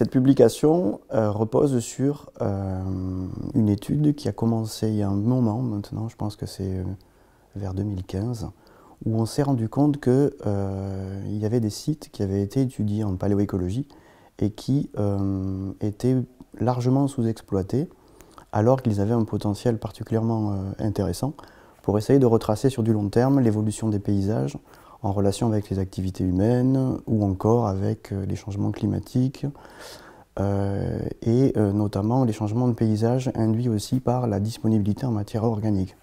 Cette publication repose sur une étude qui a commencé il y a un moment maintenant, je pense que c'est vers 2015, où on s'est rendu compte qu'il y avait des sites qui avaient été étudiés en paléoécologie et qui étaient largement sous-exploités, alors qu'ils avaient un potentiel particulièrement intéressant pour essayer de retracer sur du long terme l'évolution des paysages en relation avec les activités humaines ou encore avec les changements climatiques et notamment les changements de paysage induits aussi par la disponibilité en matière organique.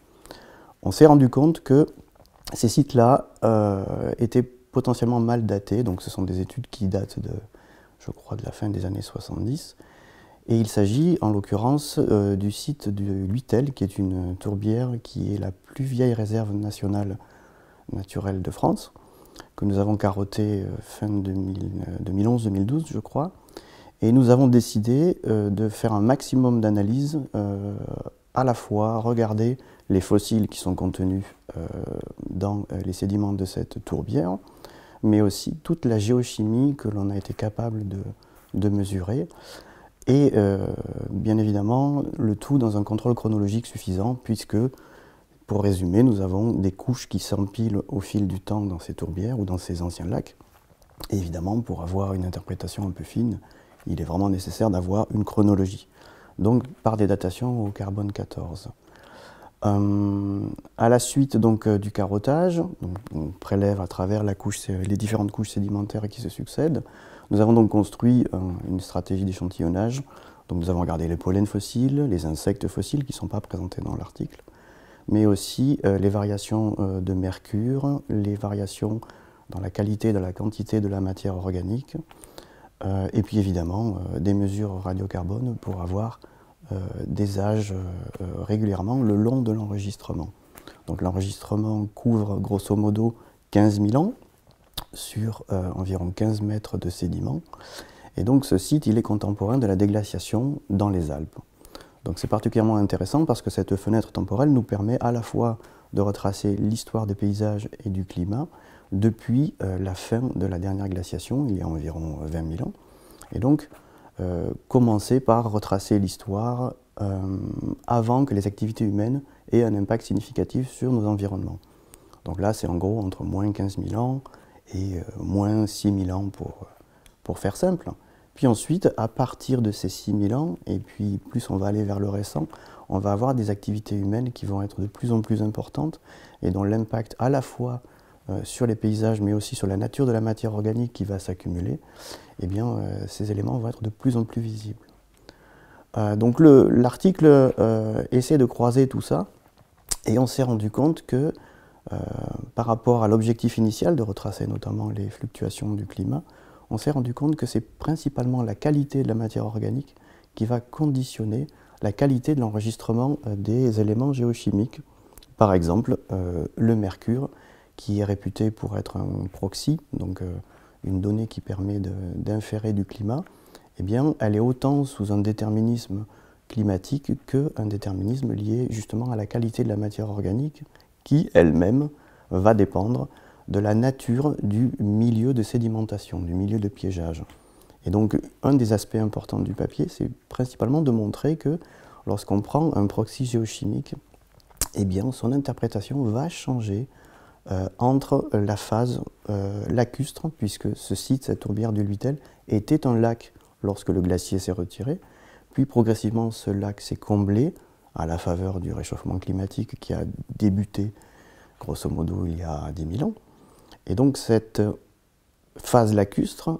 On s'est rendu compte que ces sites-là étaient potentiellement mal datés, donc ce sont des études qui datent de, je crois, de la fin des années 70. Et il s'agit en l'occurrence du site de Luitel, qui est une tourbière qui est la plus vieille réserve nationale naturelle de France, que nous avons carottée fin 2011-2012, je crois. Et nous avons décidé de faire un maximum d'analyses, à la fois regarder les fossiles qui sont contenus dans les sédiments de cette tourbière, mais aussi toute la géochimie que l'on a été capable de mesurer. Et bien évidemment, le tout dans un contrôle chronologique suffisant, puisque, pour résumer, nous avons des couches qui s'empilent au fil du temps dans ces tourbières ou dans ces anciens lacs. Et évidemment, pour avoir une interprétation un peu fine, il est vraiment nécessaire d'avoir une chronologie. Donc, par des datations au carbone 14. À la suite donc, du carottage, donc, on prélève à travers les différentes couches sédimentaires qui se succèdent. Nous avons donc construit une stratégie d'échantillonnage. Donc nous avons regardé les pollens fossiles, les insectes fossiles qui ne sont pas présentés dans l'article, mais aussi les variations de mercure, les variations dans la qualité, dans la quantité de la matière organique, et puis évidemment des mesures radiocarbone pour avoir des âges régulièrement le long de l'enregistrement. Donc l'enregistrement couvre grosso modo 15 000 ans sur environ 15 mètres de sédiments. Et donc ce site, il est contemporain de la déglaciation dans les Alpes. Donc c'est particulièrement intéressant parce que cette fenêtre temporelle nous permet à la fois de retracer l'histoire des paysages et du climat depuis la fin de la dernière glaciation, il y a environ 20 000 ans. Et donc commencer par retracer l'histoire avant que les activités humaines aient un impact significatif sur nos environnements. Donc là, c'est en gros entre moins 15 000 ans et moins 6 000 ans pour faire simple. Puis ensuite, à partir de ces 6 000 ans, et puis plus on va aller vers le récent, on va avoir des activités humaines qui vont être de plus en plus importantes et dont l'impact à la fois sur les paysages, mais aussi sur la nature de la matière organique qui va s'accumuler, eh bien, ces éléments vont être de plus en plus visibles. Donc l'article essaie de croiser tout ça, et on s'est rendu compte que par rapport à l'objectif initial de retracer notamment les fluctuations du climat, on s'est rendu compte que c'est principalement la qualité de la matière organique qui va conditionner la qualité de l'enregistrement des éléments géochimiques. Par exemple, le mercure, qui est réputé pour être un proxy, donc une donnée qui permet d'inférer du climat, eh bien, elle est autant sous un déterminisme climatique qu'un déterminisme lié justement à la qualité de la matière organique qui, elle-même, va dépendre de la nature du milieu de sédimentation, du milieu de piégeage. Et donc, un des aspects importants du papier, c'est principalement de montrer que lorsqu'on prend un proxy géochimique, eh bien, son interprétation va changer entre la phase lacustre, puisque ce site, cette tourbière du Luitel, était un lac lorsque le glacier s'est retiré, puis progressivement ce lac s'est comblé à la faveur du réchauffement climatique qui a débuté grosso modo il y a 10 000 ans. Et donc cette phase lacustre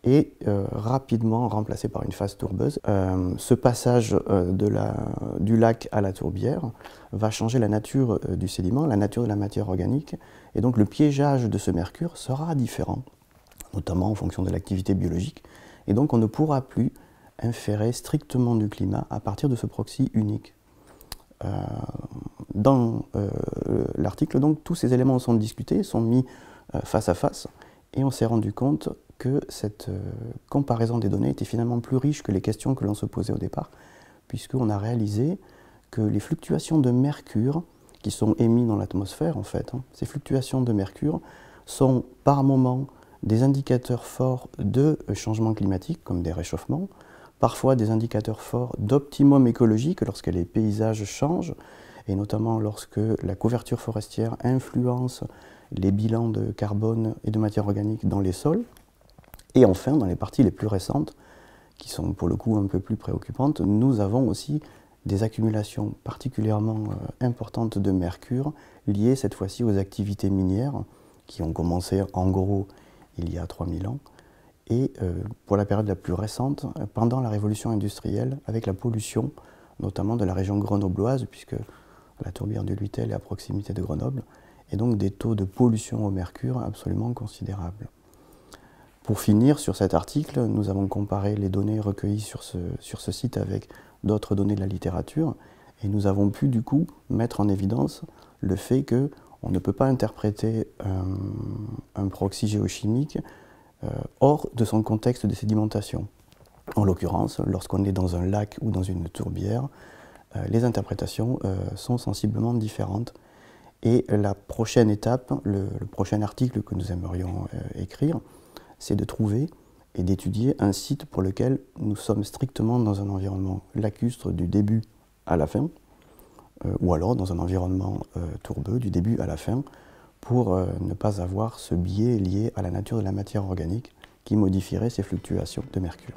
est rapidement remplacée par une phase tourbeuse. Ce passage du lac à la tourbière va changer la nature du sédiment, la nature de la matière organique, et donc le piégeage de ce mercure sera différent, notamment en fonction de l'activité biologique, et donc on ne pourra plus inférer strictement du climat à partir de ce proxy unique. Dans l'article, donc, tous ces éléments sont discutés, sont mis face à face, et on s'est rendu compte que cette comparaison des données était finalement plus riche que les questions que l'on se posait au départ, puisqu'on a réalisé que les fluctuations de mercure qui sont émises dans l'atmosphère, en fait, ces fluctuations de mercure sont par moments des indicateurs forts de changement climatique, comme des réchauffements, parfois des indicateurs forts d'optimum écologique lorsque les paysages changent, et notamment lorsque la couverture forestière influence les bilans de carbone et de matière organique dans les sols. Et enfin, dans les parties les plus récentes, qui sont pour le coup un peu plus préoccupantes, nous avons aussi des accumulations particulièrement importantes de mercure liées cette fois-ci aux activités minières qui ont commencé en gros il y a 3000 ans et pour la période la plus récente, pendant la révolution industrielle, avec la pollution notamment de la région grenobloise, puisque la tourbière du Luitel est à proximité de Grenoble, et donc des taux de pollution au mercure absolument considérables. Pour finir sur cet article, nous avons comparé les données recueillies sur ce site avec d'autres données de la littérature, et nous avons pu du coup mettre en évidence le fait qu'on ne peut pas interpréter un proxy géochimique hors de son contexte de sédimentation. En l'occurrence, lorsqu'on est dans un lac ou dans une tourbière, les interprétations sont sensiblement différentes. Et la prochaine étape, le prochain article que nous aimerions écrire, c'est de trouver et d'étudier un site pour lequel nous sommes strictement dans un environnement lacustre du début à la fin, ou alors dans un environnement tourbeux du début à la fin, pour ne pas avoir ce biais lié à la nature de la matière organique qui modifierait ces fluctuations de mercure.